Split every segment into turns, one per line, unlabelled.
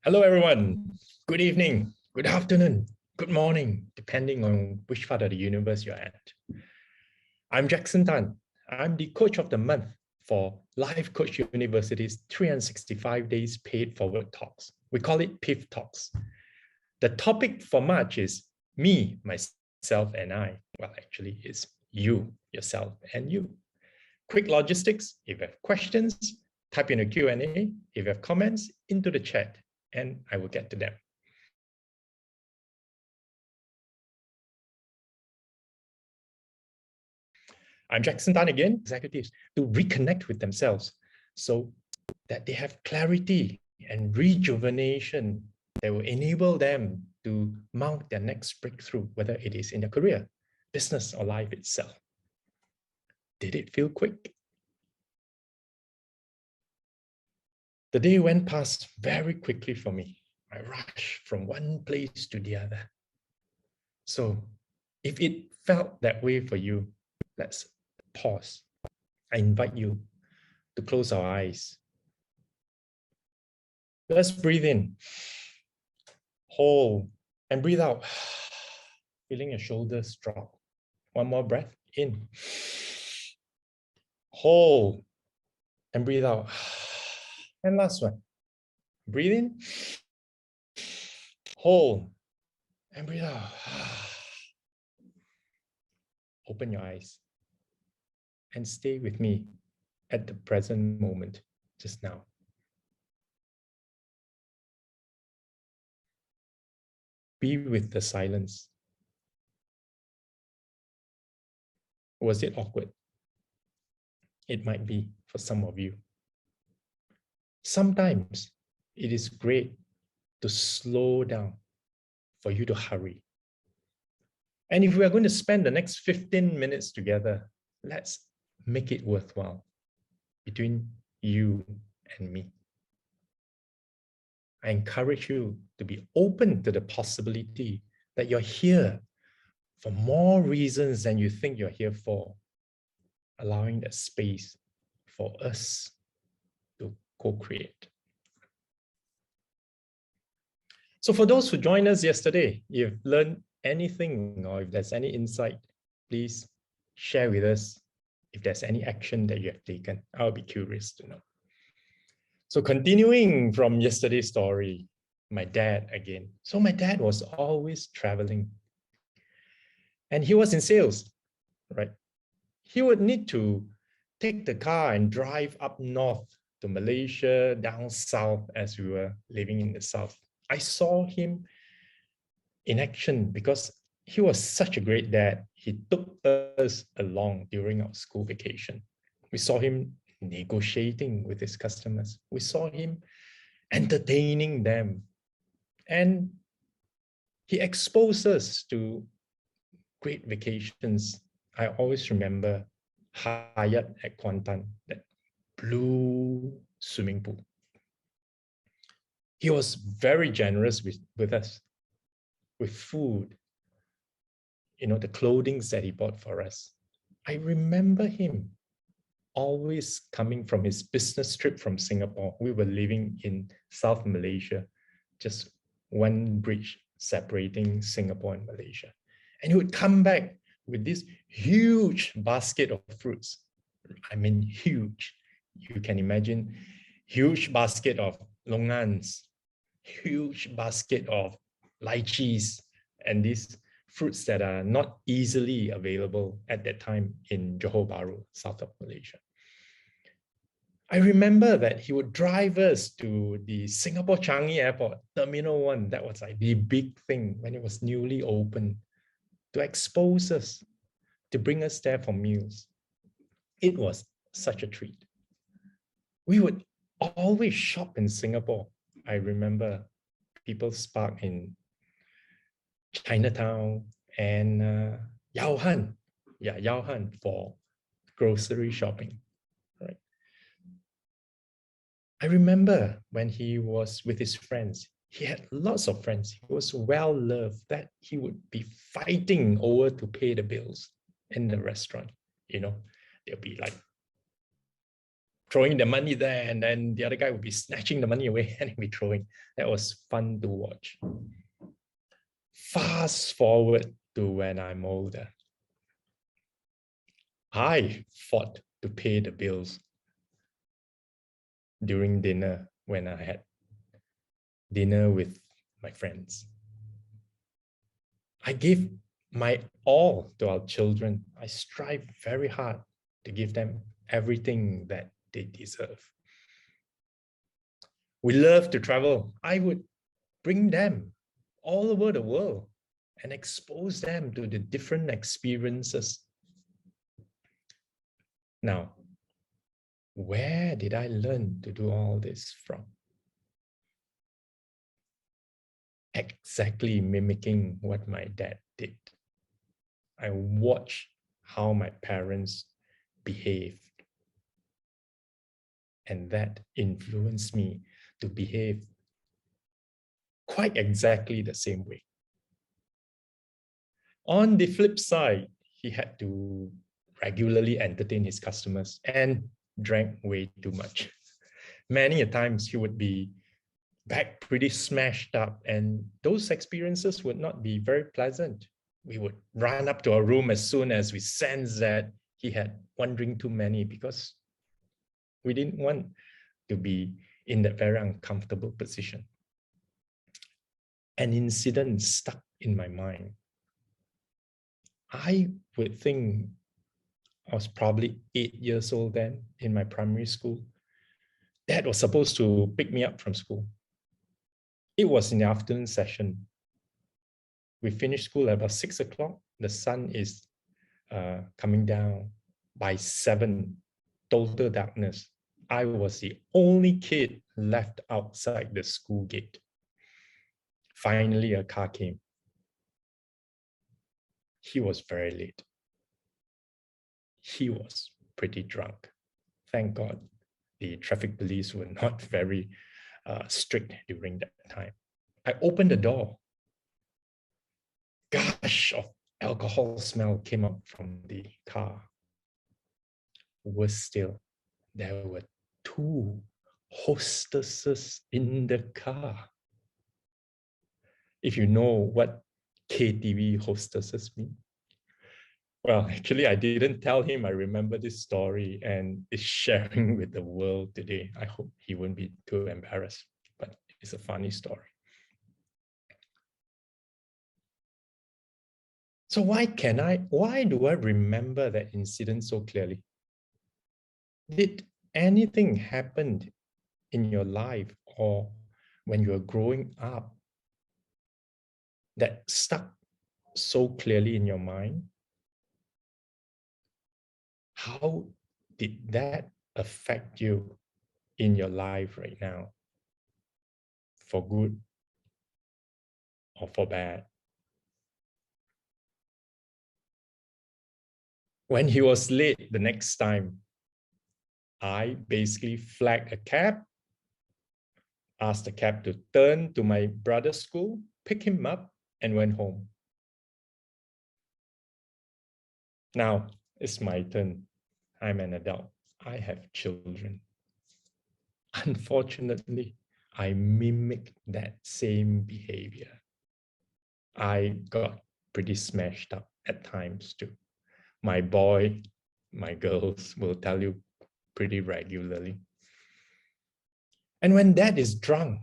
Hello, everyone. Good evening, good afternoon, good morning, depending on which part of the universe you're at. I'm Jackson Tan. I'm the coach of the month for Life Coach University's 365 days paid forward talks. We call it PIF Talks. The topic for March is me, myself, and I. Well, actually, it's you, yourself, and you. Quick logistics. If you have questions, type in a Q&A. If you have comments, into the chat, and I will get to them. I'm Jackson Tan again, executives to reconnect with themselves so that they have clarity and rejuvenation that will enable them to mount their next breakthrough, whether it is in their career, business, or life itself. Did it feel quick? The day went past very quickly for me. I rushed from one place to the other. So if it felt that way for you, let's pause. I invite you to close our eyes. Let's breathe in, hold, and breathe out. Feeling your shoulders drop. One more breath in. Hold, and breathe out. And last one. Breathe in, hold, and breathe out. Open your eyes and stay with me at the present moment, just now. Be with the silence. Was it awkward? It might be for some of you. Sometimes it is great to slow down, for you to hurry. And if we are going to spend the next 15 minutes together, let's make it worthwhile between you and me. I encourage you to be open to the possibility that you're here for more reasons than you think you're here for, allowing that space for us to co-create. So for those who joined us yesterday, if you've learned anything or if there's any insight, please share with us if there's any action that you have taken. I'll be curious to know. So continuing from yesterday's story, my dad again. So my dad was always traveling and he was in sales, right? He would need to take the car and drive up north to Malaysia, down south as we were living in the south. I saw him in action because he was such a great dad. He took us along during our school vacation. We saw him negotiating with his customers. We saw him entertaining them. And he exposed us to great vacations. I always remember Hyatt at Kuantan, that blue swimming pool. He was very generous with us, with food, the clothing that he bought for us. I remember him always coming from his business trip from Singapore. We were living in South Malaysia, just one bridge separating Singapore and Malaysia. And he would come back with this huge basket of fruits. I mean, huge. You can imagine, huge basket of longans, huge basket of lychees, and these fruits that are not easily available at that time in Johor Bahru, south of Malaysia. I remember that he would drive us to the Singapore Changi Airport, Terminal 1. That was like the big thing when it was newly opened, to expose us, to bring us there for meals. It was such a treat. We would always shop in Singapore. I remember People's Park in Chinatown and Yao Han. Yeah, Yao Han for grocery shopping. Right. I remember when he was with his friends, he had lots of friends. He was well loved that he would be fighting over to pay the bills in the restaurant. There'll be like throwing the money there, and then the other guy would be snatching the money away and he'd be throwing. That was fun to watch. Fast forward to when I'm older. I fought to pay the bills during dinner when I had dinner with my friends. I gave my all to our children. I strive very hard to give them everything that they deserve. We love to travel. I would bring them all over the world and expose them to the different experiences. Now, where did I learn to do all this from? Exactly mimicking what my dad did. I watched how my parents behaved, and that influenced me to behave quite exactly the same way. On the flip side, he had to regularly entertain his customers and drank way too much. Many a times he would be back pretty smashed up, and those experiences would not be very pleasant. We would run up to our room as soon as we sensed that he had one drink too many, because we didn't want to be in that very uncomfortable position. An incident stuck in my mind. I would think I was probably 8 years old then in my primary school. Dad was supposed to pick me up from school. It was in the afternoon session. We finished school at about 6 o'clock. The sun is coming down. By 7, total darkness. I was the only kid left outside the school gate. Finally, a car came. He was very late. He was pretty drunk. Thank God the traffic police were not very strict during that time. I opened the door. Gush of alcohol smell came up from the car. Worse still, there were 2 hostesses in the car. If you know what KTV hostesses mean. Well, actually, I didn't tell him I remember this story and is sharing with the world today. I hope he won't be too embarrassed, but it's a funny story. So why do I remember that incident so clearly? Did anything happen in your life or when you were growing up that stuck so clearly in your mind? How did that affect you in your life right now? For good or for bad? When he was late the next time, I basically flagged a cab, asked the cab to turn to my brother's school, pick him up, and went home. Now it's my turn. I'm an adult. I have children. Unfortunately, I mimicked that same behavior. I got pretty smashed up at times too. My girls will tell you pretty regularly. And when dad is drunk,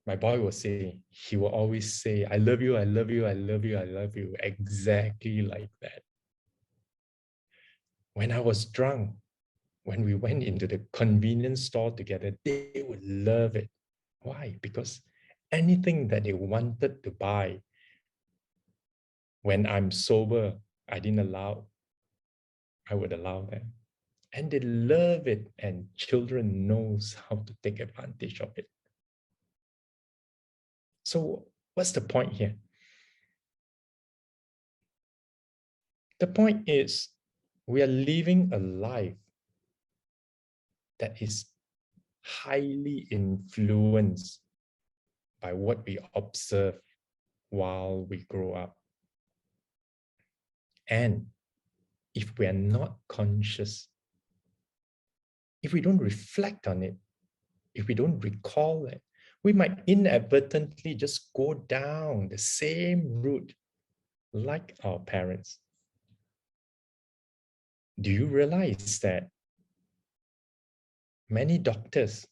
my boy will say, he will always say, I love you, I love you, I love you, I love you, exactly like that. When I was drunk, when we went into the convenience store together, they would love it. Why? Because anything that they wanted to buy, when I'm sober, I would allow them. And they love it, and children knows how to take advantage of it. So what's the point here? The point is, we are living a life that is highly influenced by what we observe while we grow up. And if we are not conscious, if we don't reflect on it, if we don't recall it, we might inadvertently just go down the same route like our parents. Do you realize that many doctors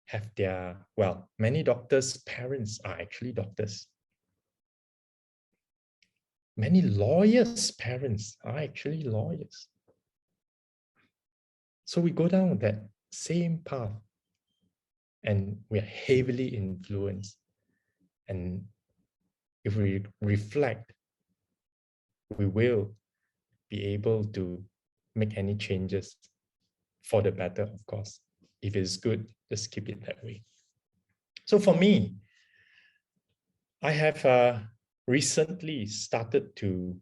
have many doctors' parents are actually doctors. Many lawyers' parents are actually lawyers. So we go down that same path and we are heavily influenced. And if we reflect, we will be able to make any changes for the better, of course. If it's good, just keep it that way. So for me, I have recently started to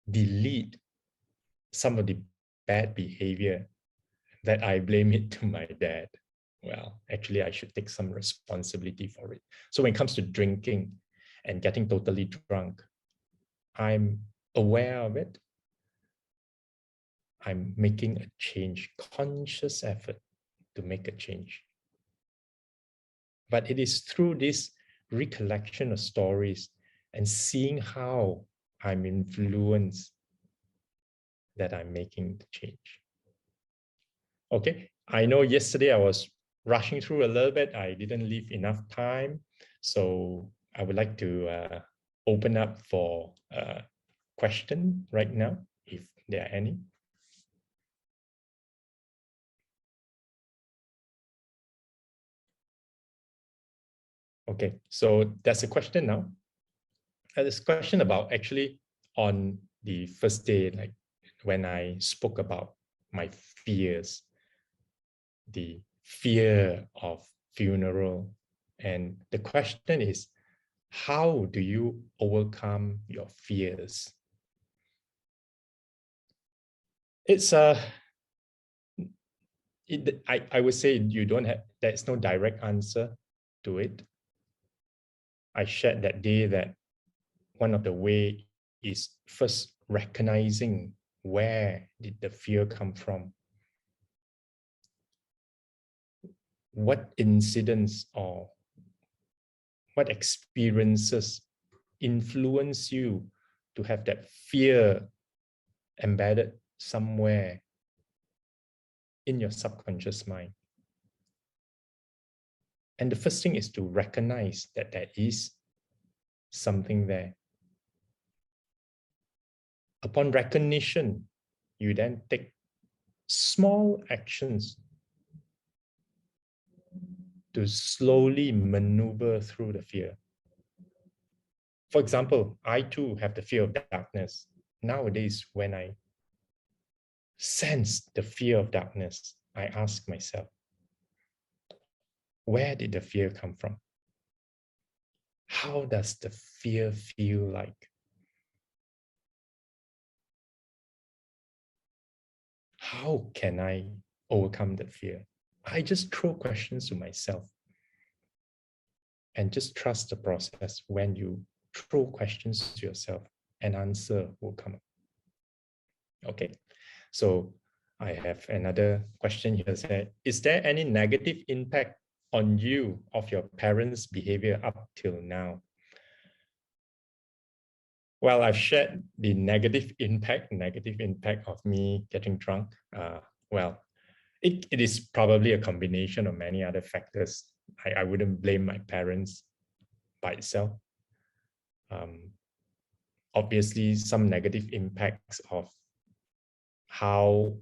delete some of the bad behavior that I blame it to my dad. Well, actually, I should take some responsibility for it. So when it comes to drinking and getting totally drunk, I'm aware of it. I'm making a change, conscious effort to make a change. But it is through this recollection of stories and seeing how I'm influenced that I'm making the change. Okay, I know yesterday I was rushing through a little bit. I didn't leave enough time. So I would like to open up for a question right now, if there are any. Okay, so there's a question now. There's a question about actually on the first day, like when I spoke about my fears, the fear of funeral. And the question is, how do you overcome your fears? It's I would say you don't have, there's no direct answer to it. I shared that day that one of the way is first recognizing where did the fear come from? What incidents or what experiences influence you to have that fear embedded somewhere in your subconscious mind? And the first thing is to recognize that there is something there. Upon recognition, you then take small actions to slowly maneuver through the fear. For example, I too have the fear of darkness. Nowadays, when I sense the fear of darkness, I ask myself, where did the fear come from? How does the fear feel like? How can I overcome the fear? I just throw questions to myself and just trust the process. When you throw questions to yourself, an answer will come up. Okay, so I have another question here. Said, is there any negative impact on you of your parents' behavior up till now? Well, I've shared the negative impact of me getting drunk. Well, it is probably a combination of many other factors. I wouldn't blame my parents by itself. Obviously, some negative impacts of how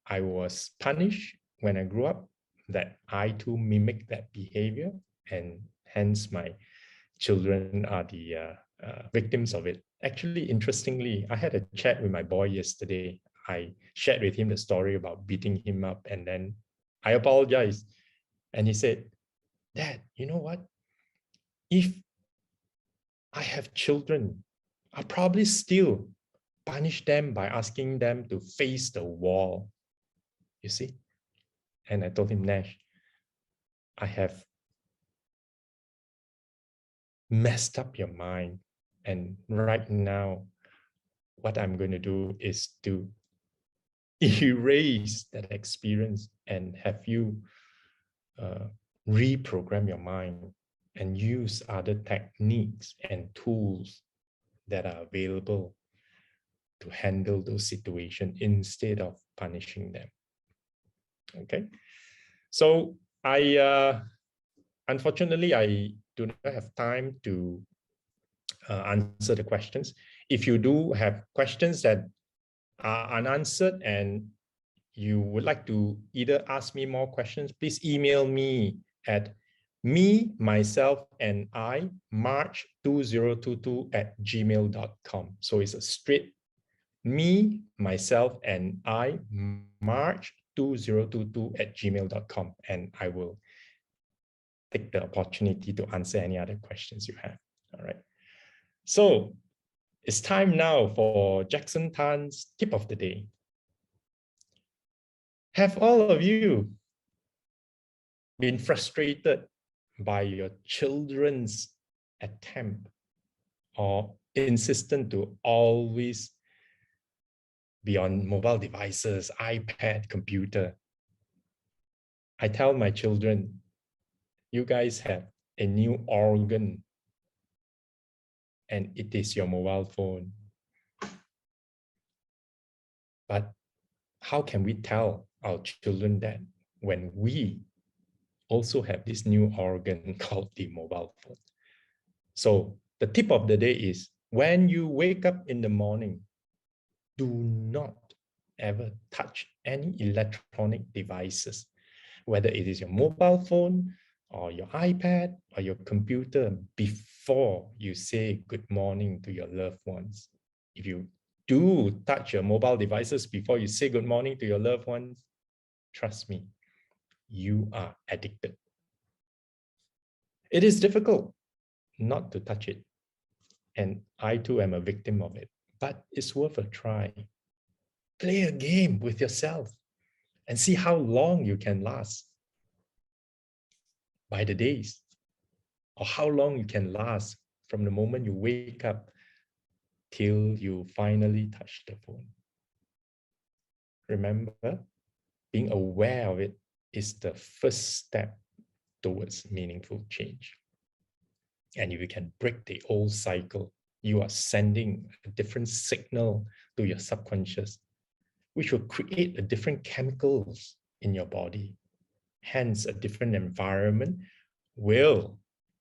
I was punished when I grew up, that I too mimic that behavior, and hence my children are the victims of it. Actually, interestingly, I had a chat with my boy yesterday. I shared with him the story about beating him up, and then I apologized. And he said, Dad, you know what? If I have children, I'll probably still punish them by asking them to face the wall. You see? And I told him, Nash, I have messed up your mind. And right now, what I'm going to do is to erase that experience and have you reprogram your mind and use other techniques and tools that are available to handle those situations instead of punishing them. Okay, so unfortunately, I do not have time to answer the questions. If you do have questions that are unanswered and you would like to either ask me more questions, please email me at march2022@gmail.com. So it's a straight me, myself, and I, march2022@gmail.com, and I will take the opportunity to answer any other questions you have. All right. So it's time now for Jackson Tan's tip of the day. Have all of you been frustrated by your children's attempt or insistent to always be on mobile devices, iPad, computer? I tell my children, you guys have a new organ, and it is your mobile phone. But how can we tell our children that when we also have this new organ called the mobile phone? So the tip of the day is, when you wake up in the morning, do not ever touch any electronic devices, whether it is your mobile phone or your iPad or your computer, before you say good morning to your loved ones. If you do touch your mobile devices before you say good morning to your loved ones, trust me, you are addicted. It is difficult not to touch it, and I too am a victim of it, but it's worth a try. Play a game with yourself and see how long you can last by the days, or how long you can last from the moment you wake up till you finally touch the phone. Remember, being aware of it is the first step towards meaningful change. And if you can break the old cycle, you are sending a different signal to your subconscious, which will create a different chemicals in your body. Hence, a different environment will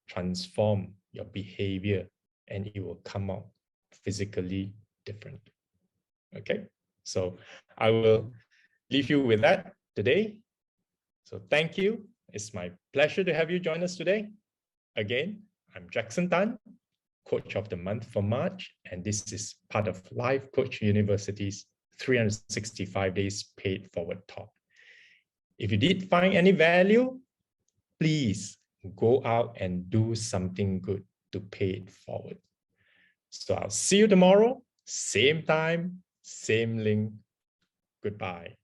transform your behavior, and it will come out physically different. Okay, so I will leave you with that today. So thank you. It's my pleasure to have you join us today. Again, I'm Jackson Tan, Coach of the Month for March, and this is part of Life Coach University's 365 Days Paid Forward Talk. If you did find any value, please go out and do something good to pay it forward. So I'll see you tomorrow, same time, same link. Goodbye.